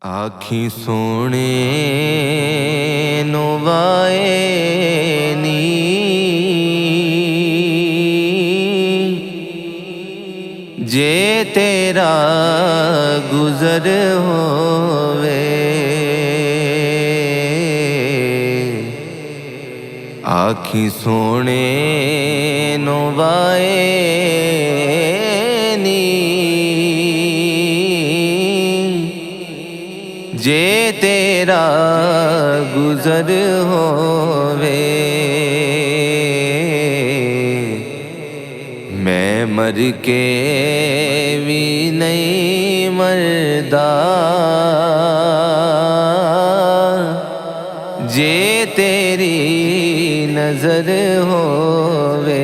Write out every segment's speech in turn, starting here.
आखी सोने नुवाए नी जे तेरा गुजर होवे। आखी सोने नुवाए नी जे तेरा गुजर होवे। मैं मर के भी नहीं मरदा जे तेरी नजर होवे।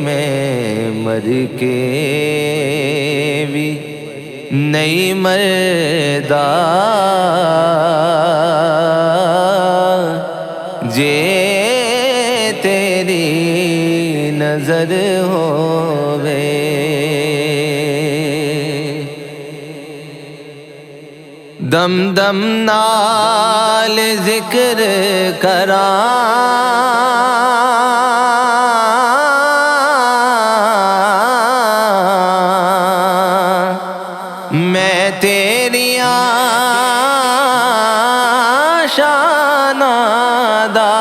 मैं मर के भी नहीं मरदा जे तेरी नजर होवे। दम दम नाल जिक्र करा मैं तेरिया शानां दा।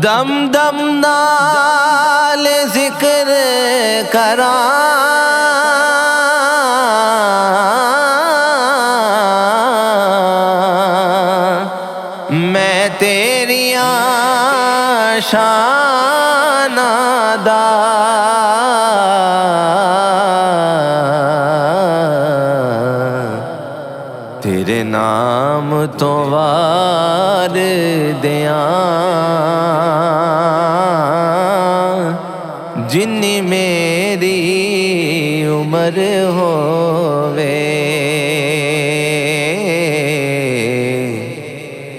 दम दम नाल जिक्र करा मैं तेरिया शानां दा। तेरे नाम तो वार दियां जिन्नी मेरी उम्र होवे।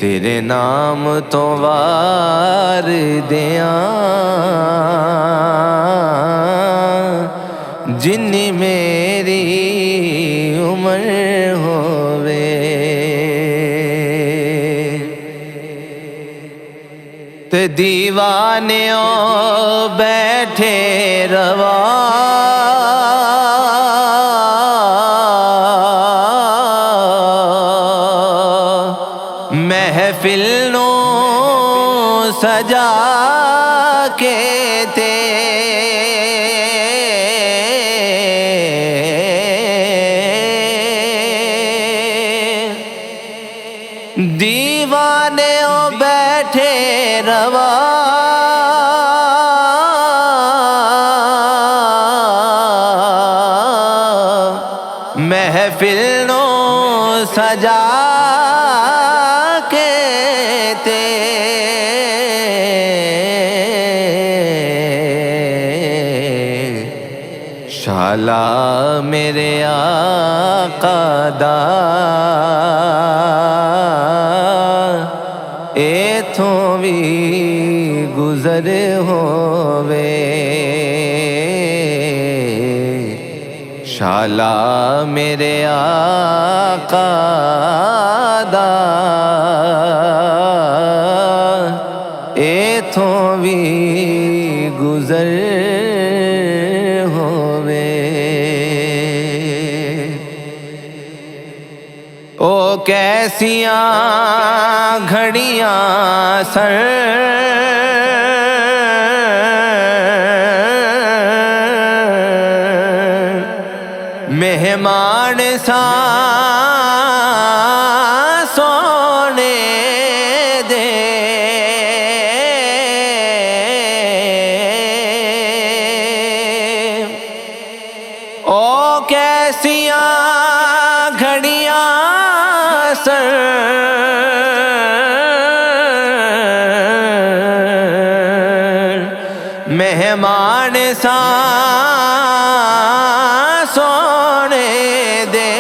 तेरे नाम तो वार दियां जिन्नी मेरी उम्र होवे। ते दीवाने बैठे रवा महफिल नो सजा के ते। दीवाने बैठे रवा महफिल नो सजा के ते। शाला मेरे आका दा एथों भी गुजर होवे। शाला मेरे आका दा एथों भी गुजर होवे। ओ कैसियां घड़ियां सन मेहमान सा सोने दे। ओ कैसियां घड़ियां सन मेहमान सा सोने दे।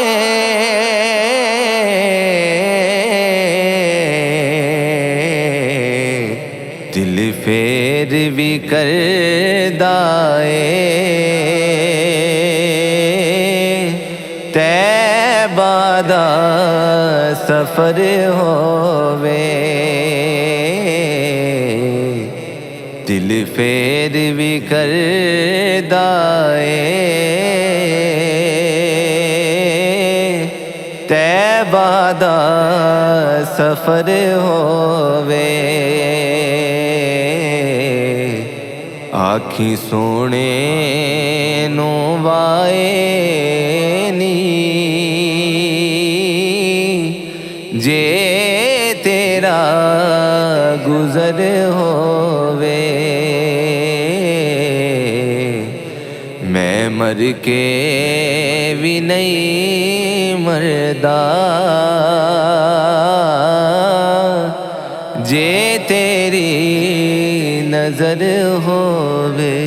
दिल फेर भी करदा ए तैबा दा सफर होवे। दिल फेर भी करदा ए तैबा दा सफर होवे। आखी सोने नू वाए नी जे तेरा गुजर होवे। मैं मर के भी नहीं मरदा जे तेरी नजर होवे।